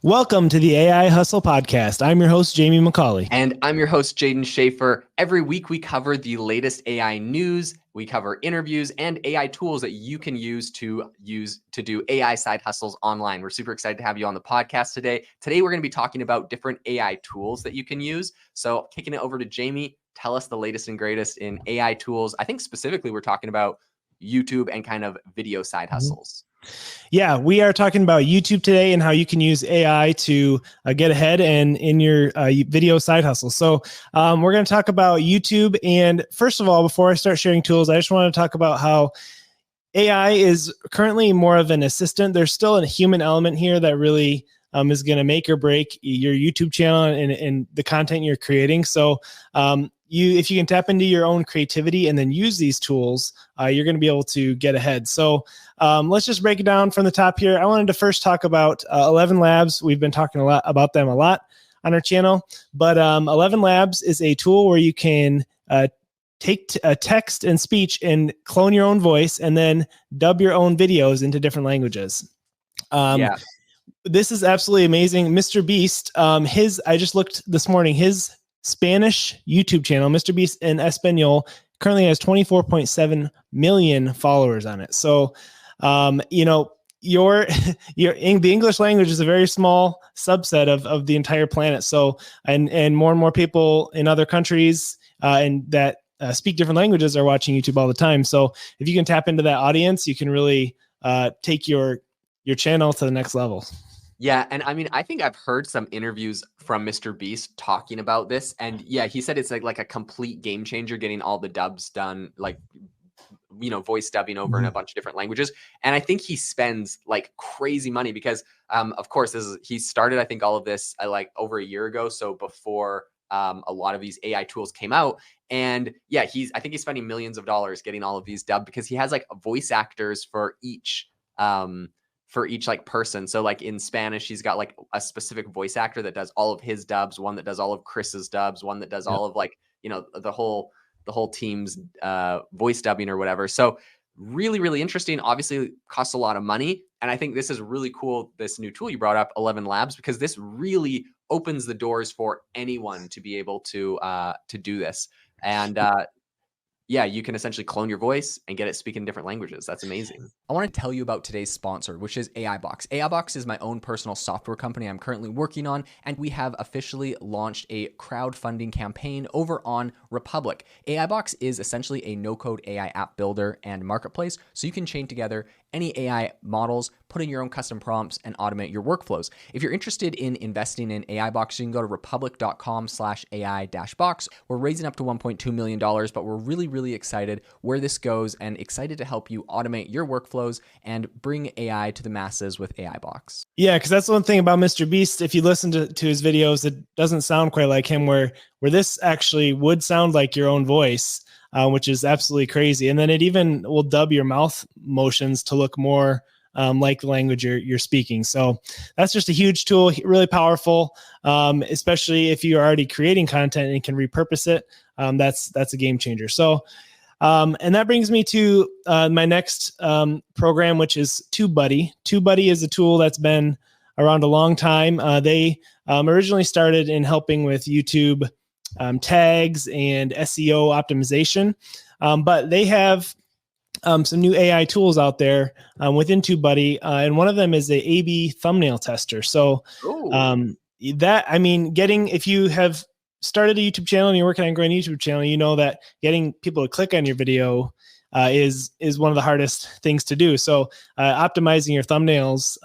Welcome to the AI Hustle Podcast. I'm your host, Jamie McCauley. And I'm your host, Jaden Schaefer. Every week we cover the latest AI news, we cover interviews and AI tools that you can use to do AI side hustles online. We're super excited to have you on the podcast today. Today we're going to be talking about different AI tools that you can use. So kicking it over to Jamie, tell us the latest and greatest in AI tools. I think specifically we're talking about YouTube and kind of video side hustles. Yeah, we are talking about YouTube today and how you can use AI to get ahead and in your video side hustle. So we're going to talk about YouTube. And first of all, before I start sharing tools, I just want to talk about how AI is currently more of an assistant. There's still a human element here that really is going to make or break your YouTube channel and the content you're creating. So if you can tap into your own creativity and then use these tools, you're going to be able to get ahead. So let's just break it down from the top here. I wanted to first talk about 11 Labs. We've been talking a lot about them on our channel, but 11 Labs is a tool where you can take a text and speech and clone your own voice and then dub your own videos into different languages. This is absolutely amazing. Mr. Beast, I just looked this morning, his Spanish YouTube channel, Mr. Beast in Espanol, currently has 24.7 million followers on it. So, the English language is a very small subset of the entire planet. So, and more and more people in other countries and that speak different languages are watching YouTube all the time. So, if you can tap into that audience, you can really take your channel to the next level. Yeah, and I mean, I think I've heard some interviews from Mr. Beast talking about this, and yeah, he said it's like a complete game changer, getting all the dubs done, like voice dubbing over in a bunch of different languages. And I think he spends like crazy money because, of course, he started I think all of this like over a year ago, so before a lot of these AI tools came out. And yeah, I think he's spending millions of dollars getting all of these dubbed because he has like voice actors for each like person. So like in Spanish, he's got like a specific voice actor that does all of his dubs, one that does all of Chris's dubs, one that does all of like, the whole team's voice dubbing or whatever. So really, really interesting. Obviously costs a lot of money. And I think this is really cool, this new tool you brought up, 11 Labs, because this really opens the doors for anyone to be able to do this. And yeah, you can essentially clone your voice and get it speaking different languages. That's amazing. I want to tell you about today's sponsor, which is AIbox. AIbox is my own personal software company I'm currently working on, and we have officially launched a crowdfunding campaign over on Republic. AIbox is essentially a no-code AI app builder and marketplace, so you can chain together any AI models, put in your own custom prompts, and automate your workflows. If you're interested in investing in AIbox, you can go to republic.com/AI-box. We're raising up to $1.2 million, but we're really, really excited where this goes and excited to help you automate your workflows and bring AI to the masses with AIbox. Yeah, because that's one thing about Mr. Beast. If you listen to his videos, it doesn't sound quite like him, where this actually would sound like your own voice. Which is absolutely crazy. And then it even will dub your mouth motions to look more like the language you're speaking. So that's just a huge tool, really powerful, especially if you're already creating content and can repurpose it. That's a game changer. So, and that brings me to my next program, which is TubeBuddy. TubeBuddy is a tool that's been around a long time. They originally started in helping with YouTube tags and SEO optimization. But they have some new AI tools out there within TubeBuddy. And one of them is a A/B thumbnail tester. So if you have started a YouTube channel and you're working on growing a YouTube channel, you know that getting people to click on your video is one of the hardest things to do. So optimizing your thumbnails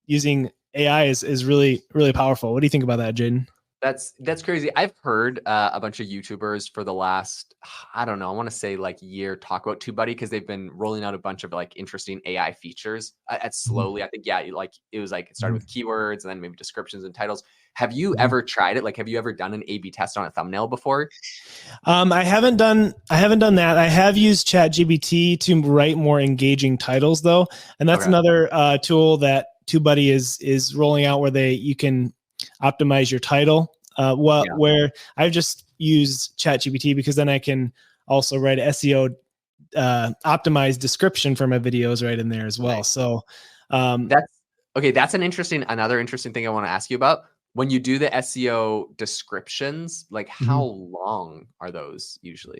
using AI is really, really powerful. What do you think about that, Jaden? That's crazy. I've heard a bunch of YouTubers for the last, I don't know, I want to say like year talk about TubeBuddy because they've been rolling out a bunch of like interesting AI features at slowly. I think, yeah, it started with keywords and then maybe descriptions and titles. Have you ever tried it? Like, have you ever done an A/B test on a thumbnail before? I haven't done that. I have used ChatGPT to write more engaging titles though. And that's another tool that TubeBuddy is rolling out where you can optimize your title. Where I've just used ChatGPT because then I can also write SEO optimized description for my videos right in there as well. Nice. So that's Okay, that's another interesting thing I want to ask you about. When you do the SEO descriptions, like how long are those usually?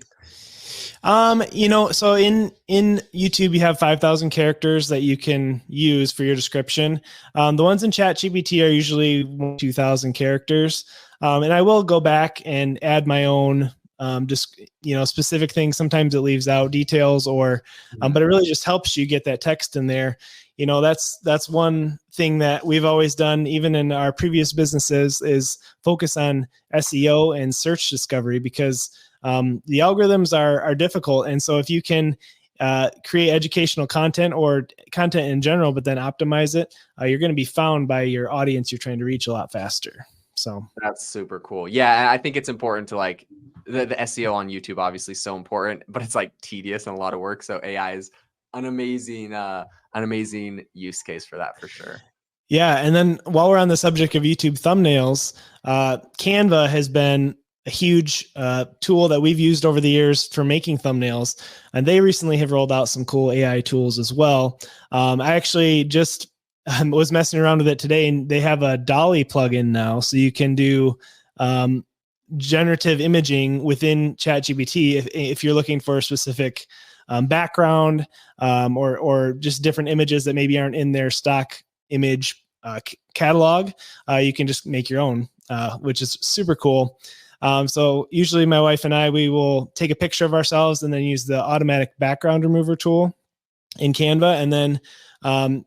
So in YouTube, you have 5,000 characters that you can use for your description. The ones in ChatGPT are usually 2,000 characters. And I will go back and add my own, just specific things. Sometimes it leaves out details, but it really just helps you get that text in there. That's one thing that we've always done, even in our previous businesses, is focus on SEO and search discovery, because the algorithms are difficult. And so if you can create educational content or content in general, but then optimize it, you're going to be found by your audience you're trying to reach a lot faster. So that's super cool. Yeah, I think it's important to like the SEO on YouTube, obviously so important, but it's like tedious and a lot of work. So AI is an amazing use case for that, for sure. Yeah. And then while we're on the subject of YouTube thumbnails, Canva has been a huge tool that we've used over the years for making thumbnails. And they recently have rolled out some cool AI tools as well. I actually just was messing around with it today, and they have a Dolly plugin now. So you can do generative imaging within ChatGPT if you're looking for a specific background, or just different images that maybe aren't in their stock image catalog. You can just make your own, which is super cool. So usually my wife and I, we will take a picture of ourselves and then use the automatic background remover tool in Canva. And then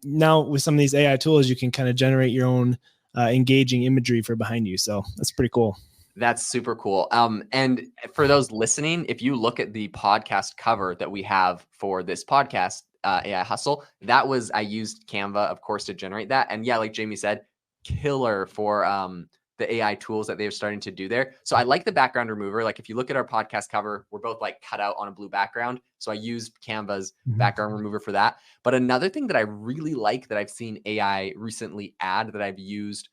now with some of these AI tools, you can kind of generate your own engaging imagery for behind you. So that's pretty cool. That's super cool. And for those listening, if you look at the podcast cover that we have for this podcast, AI Hustle, I used Canva, of course, to generate that. And yeah, like Jamie said, killer for the AI tools that they're starting to do there. So I like the background remover. Like if you look at our podcast cover, we're both like cut out on a blue background. So I used Canva's background remover for that. But another thing that I really like that I've seen AI recently add that I've used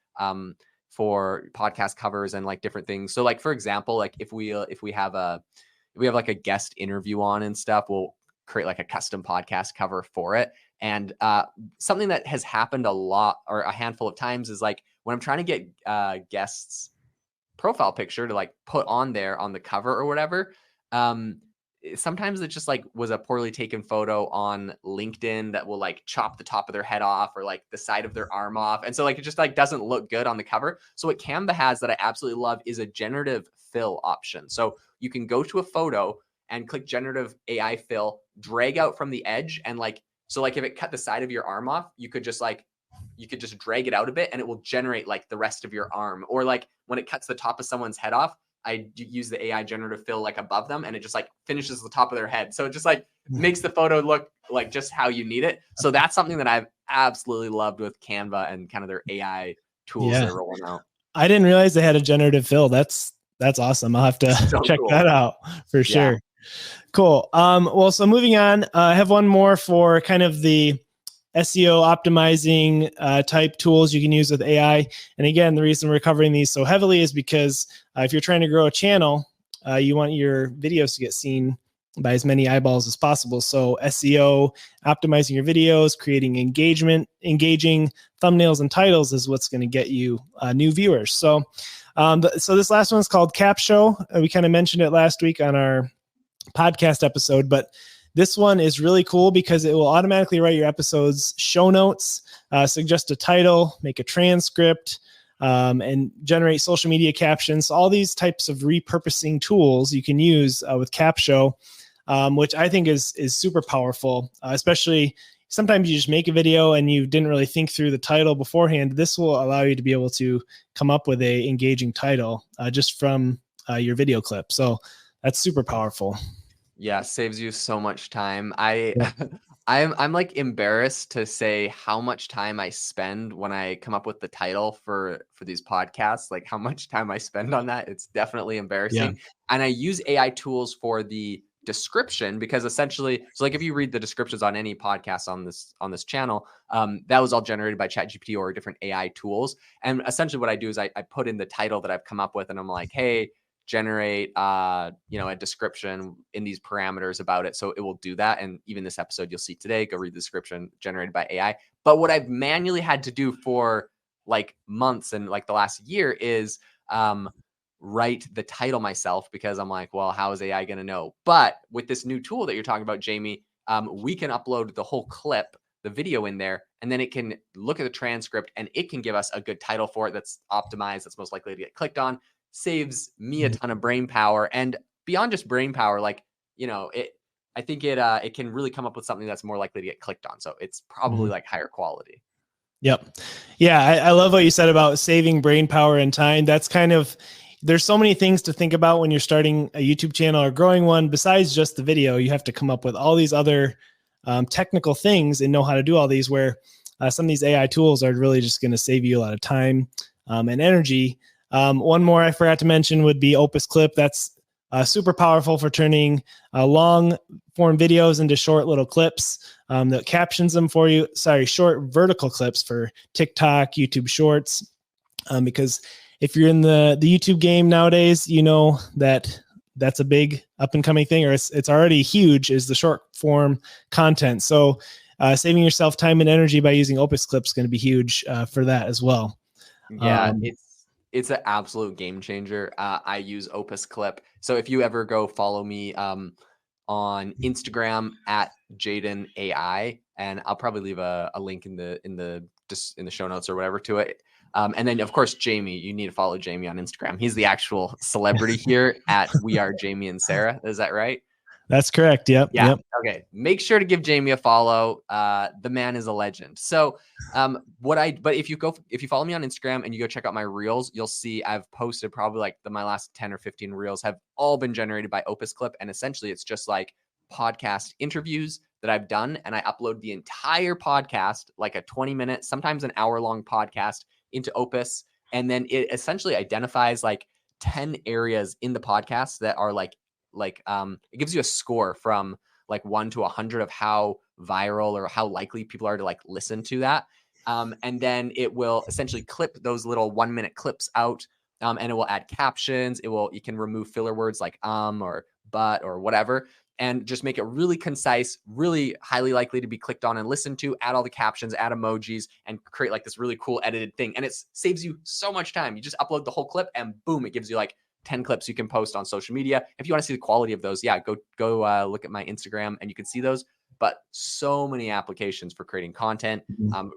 for podcast covers and like different things. So like, for example, like if we have like a guest interview on and stuff, we'll create like a custom podcast cover for it. And something that has happened a lot or a handful of times is like when I'm trying to get guests' profile picture to like put on there on the cover or whatever, sometimes it just like was a poorly taken photo on LinkedIn that will like chop the top of their head off or like the side of their arm off. And so like it just like doesn't look good on the cover. So what Canva has that I absolutely love is a generative fill option. So you can go to a photo and click generative AI fill, drag out from the edge, and like, so like if it cut the side of your arm off, you could just drag it out a bit and it will generate like the rest of your arm. Or like when it cuts the top of someone's head off, I use the AI generative fill like above them and it just like finishes the top of their head. So it just like makes the photo look like just how you need it. So that's something that I've absolutely loved with Canva and kind of their AI tools they're rolling out. I didn't realize they had a generative fill. That's awesome. I'll have to check that out for sure. Yeah. Cool. Well, so moving on, I have one more for kind of the SEO optimizing type tools you can use with AI. And again, the reason we're covering these so heavily is because if you're trying to grow a channel, you want your videos to get seen by as many eyeballs as possible. So SEO, optimizing your videos, creating engaging thumbnails and titles is what's going to get you new viewers. So this last one is called Capshow. We kind of mentioned it last week on our podcast episode, but this one is really cool because it will automatically write your episode's show notes, suggest a title, make a transcript, and generate social media captions. All these types of repurposing tools you can use with Capshow, which I think is super powerful, especially sometimes you just make a video and you didn't really think through the title beforehand. This will allow you to be able to come up with a engaging title just from your video clip. So that's super powerful. Yeah, saves you so much time. I'm like embarrassed to say how much time I spend when I come up with the title for these podcasts, like how much time I spend on that. It's definitely embarrassing. Yeah. And I use AI tools for the description because essentially, so like if you read the descriptions on any podcast on this channel, that was all generated by ChatGPT or different AI tools. And essentially what I do is I put in the title that I've come up with and I'm like, hey, generate, a description in these parameters about it. So it will do that. And even this episode you'll see today, go read the description generated by AI. But what I've manually had to do for like months and like the last year is write the title myself, because I'm like, well, how is AI going to know? But with this new tool that you're talking about, Jamie, we can upload the whole clip, the video in there, and then it can look at the transcript and it can give us a good title for it that's optimized, that's most likely to get clicked on. Saves me a ton of brain power. And beyond just brain power, like, I think it can really come up with something that's more likely to get clicked on. So it's probably like higher quality. Yep. Yeah. I love what you said about saving brain power and time. That's kind of, there's so many things to think about when you're starting a YouTube channel or growing one. Besides just the video, you have to come up with all these other technical things and know how to do all these, where some of these AI tools are really just going to save you a lot of time and energy. One more I forgot to mention would be Opus Clip. That's super powerful for turning long form videos into short little clips that captions them for you. Short vertical clips for TikTok, YouTube Shorts. Because if you're in the YouTube game nowadays, you know that that's a big up and coming thing, or it's already huge, is the short form content. So saving yourself time and energy by using Opus Clip is going to be huge for that as well. Yeah, it's an absolute game changer. I use Opus Clip. So if you ever go follow me on Instagram at Jaden AI, and I'll probably leave a link in the show notes or whatever to it. And then of course, Jamie, you need to follow Jamie on Instagram. He's the actual celebrity here at We Are Jamie and Sarah. Is that right? That's correct. Yep. Yeah. Yep. Okay. Make sure to give Jamie a follow. The man is a legend. So, but if you follow me on Instagram and you go check out my reels, you'll see I've posted probably like my last 10 or 15 reels have all been generated by Opus Clip. And essentially it's just like podcast interviews that I've done. And I upload the entire podcast, like a 20-minute, sometimes an hour-long podcast, into Opus. And then it essentially identifies like 10 areas in the podcast that are it gives you a score from like 1 to 100 of how viral or how likely people are to like listen to that. And then it will essentially clip those little 1-minute clips out, and it will add captions. You can remove filler words like or but or whatever, and just make it really concise, really highly likely to be clicked on and listened to. Add all the captions, add emojis, and create like this really cool edited thing. And it saves you so much time. You just upload the whole clip and boom, it gives you like 10 clips you can post on social media. If you want to see the quality of those, go look at my Instagram and you can see those. But so many applications for creating content,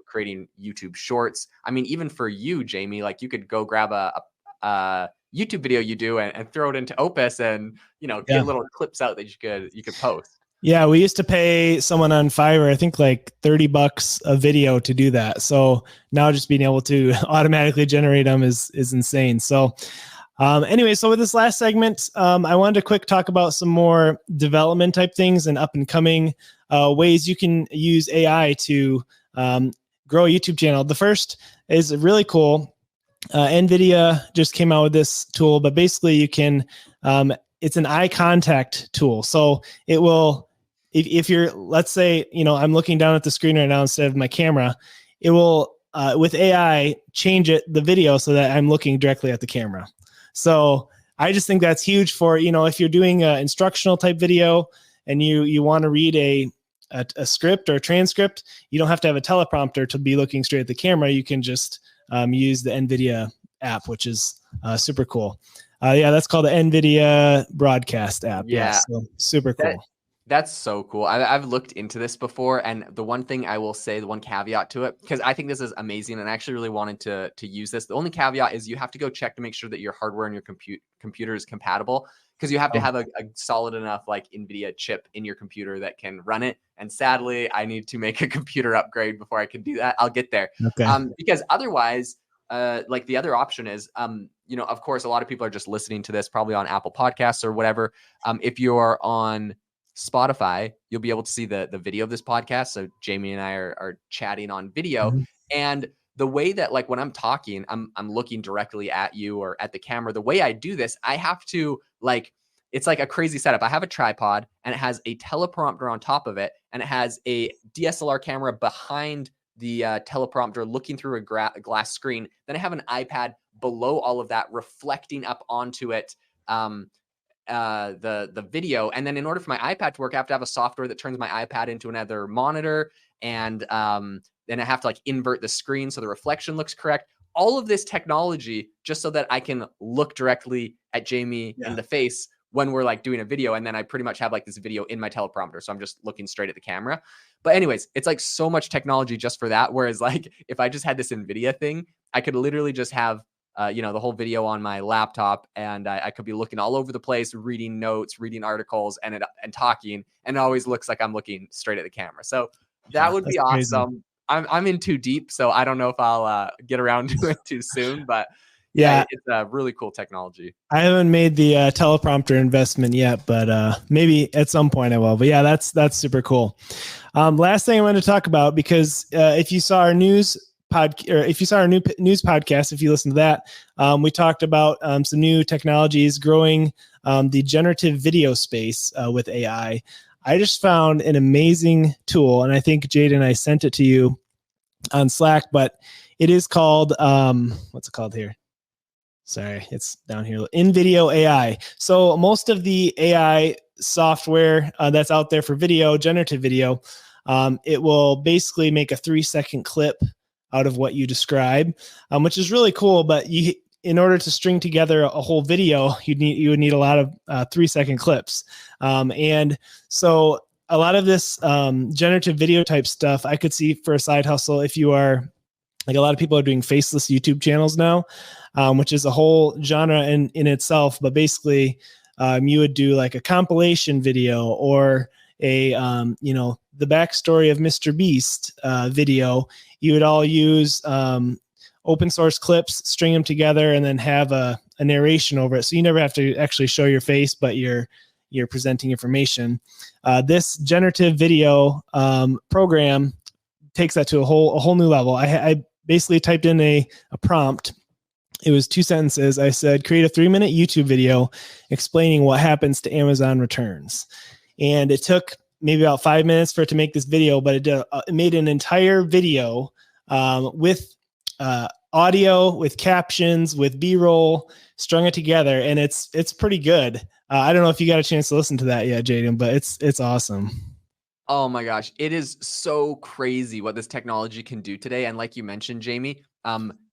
creating YouTube Shorts. I mean, even for you, Jamie, like you could go grab a YouTube video you do and throw it into Opus and get little clips out that you could post. Yeah, we used to pay someone on Fiverr, I think like $30 a video to do that. So now just being able to automatically generate them is insane. So anyway, so with this last segment, I wanted to quick talk about some more development type things and up and coming ways you can use AI to grow a YouTube channel. The first is really cool. NVIDIA just came out with this tool, but basically you can, it's an eye contact tool. So it will, if you're, let's say, I'm looking down at the screen right now instead of my camera, it will, with AI, change the video so that I'm looking directly at the camera. So I just think that's huge for, if you're doing an instructional type video and you want to read a script or a transcript, you don't have to have a teleprompter to be looking straight at the camera. You can just use the NVIDIA app, which is super cool. That's called the NVIDIA Broadcast app. Yeah, so super cool. That's so cool. I've looked into this before, and the one thing I will say, the one caveat to it, because I think this is amazing, and I actually really wanted to use this. The only caveat is you have to go check to make sure that your hardware and your computer is compatible, because you have to have a solid enough like NVIDIA chip in your computer that can run it. And sadly, I need to make a computer upgrade before I can do that. I'll get there. Okay. Because otherwise, like the other option is, of course, a lot of people are just listening to this probably on Apple Podcasts or whatever. If you're on Spotify, you'll be able to see the video of this podcast. So Jamie and I are chatting on video. Mm-hmm. And the way that, like, when I'm talking, I'm looking directly at you or at the camera. The way I do this, I have to it's like a crazy setup. I have a tripod and it has a teleprompter on top of it. And it has a DSLR camera behind the teleprompter looking through a glass screen. Then I have an iPad below all of that reflecting up onto it the video, and then in order for my iPad to work, I have to have a software that turns my iPad into another monitor, and then I have to like invert the screen so the reflection looks correct. All of this technology just so that I can look directly at Jamie in the face when we're like doing a video, and then I pretty much have like this video in my teleprompter, so I'm just looking straight at the camera. But anyways, it's like so much technology just for that, whereas like if I just had this NVIDIA thing, I could literally just have the whole video on my laptop, and I could be looking all over the place, reading notes, reading articles, and talking, and it always looks like I'm looking straight at the camera. So that would be awesome. Crazy. I'm in too deep, so I don't know if I'll get around to it too soon, but yeah, it's a really cool technology. I haven't made the teleprompter investment yet, but maybe at some point I will. But yeah, that's super cool. Last thing I want to talk about, because if you saw our news podcast, if you listen to that, we talked about some new technologies growing the generative video space with AI. I just found an amazing tool, and I think Jade and I sent it to you on Slack, but it is called, what's it called here? Sorry, it's down here. InVideo AI. So most of the AI software that's out there for video, generative video, it will basically make a 3-second clip out of what you describe, which is really cool. But in order to string together a whole video, you would need a lot of 3-second clips. And so a lot of this generative video type stuff I could see for a side hustle if you are, like, a lot of people are doing faceless YouTube channels now, which is a whole genre in itself. But basically, you would do like a compilation video or a, the backstory of Mr. Beast video. You would all use open source clips, string them together, and then have a narration over it. So you never have to actually show your face, but you're presenting information. This generative video program takes that to a whole new level. I basically typed in a prompt. It was 2 sentences. I said, create a 3-minute YouTube video explaining what happens to Amazon returns. And it took maybe about 5 minutes for it to make this video, but it made an entire video with audio, with captions, with B-roll, strung it together, and it's pretty good. I don't know if you got a chance to listen to that yet, Jaden, but it's awesome. Oh my gosh, it is so crazy what this technology can do today. And like you mentioned, Jamie,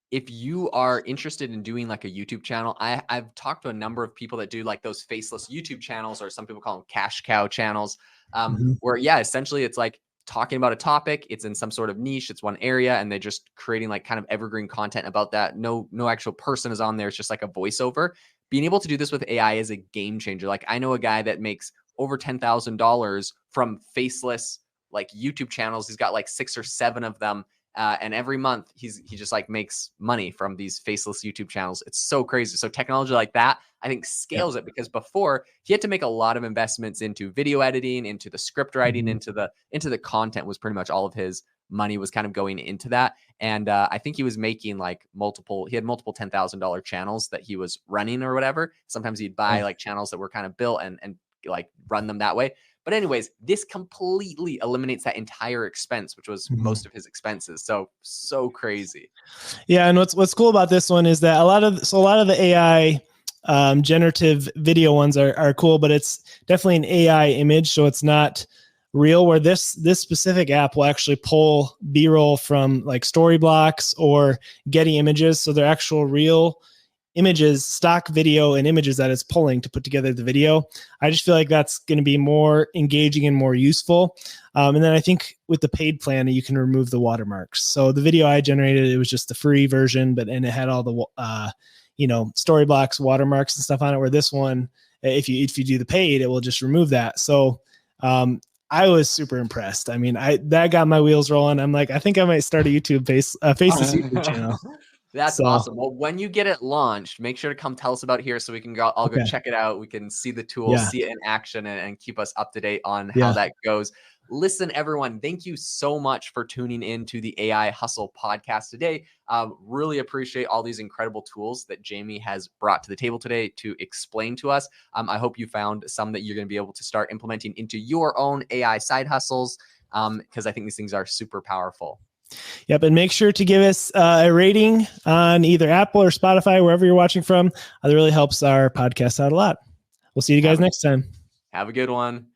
if you are interested in doing like a YouTube channel, I've talked to a number of people that do like those faceless YouTube channels, or some people call them cash cow channels, where essentially it's like talking about a topic. It's in some sort of niche. It's one area, and they're just creating like kind of evergreen content about that. No actual person is on there. It's just like a voiceover. Being able to do this with AI is a game changer. Like, I know a guy that makes over $10,000 from faceless like YouTube channels. He's got like 6 or 7 of them. And every month he just like makes money from these faceless YouTube channels. It's so crazy. So technology like that, I think, scales it, because before he had to make a lot of investments into video editing, into the script writing, into the content. Was pretty much all of his money was kind of going into that. And I think he was making like he had multiple $10,000 channels that he was running or whatever. Sometimes he'd buy like channels that were kind of built and like run them that way. But anyways, this completely eliminates that entire expense, which was most of his expenses. So crazy. Yeah, and what's cool about this one is that a lot of the AI generative video ones are cool, but it's definitely an AI image, so it's not real. Where this specific app will actually pull B-roll from like story blocks or Getty images, so they're actual real images, stock video and images that it's pulling to put together the video. I just feel like that's going to be more engaging and more useful. And then I think with the paid plan, you can remove the watermarks. So the video I generated, it was just the free version, and it had all the story blocks, watermarks and stuff on it. Where this one, if you do the paid, it will just remove that. So I was super impressed. I mean, that got my wheels rolling. I'm like, I think I might start a YouTube faceless YouTube channel. That's awesome. Well, when you get it launched, make sure to come tell us about it here so we can go. I'll go check it out. We can see the tool, see it in action, and keep us up to date on how that goes. Listen, everyone, thank you so much for tuning in to the AI Hustle podcast today. Really appreciate all these incredible tools that Jamie has brought to the table today to explain to us. I hope you found some that you're going to be able to start implementing into your own AI side hustles, because I think these things are super powerful. Yep. And make sure to give us a rating on either Apple or Spotify, wherever you're watching from. That really helps our podcast out a lot. We'll see you guys next time. Have a good one.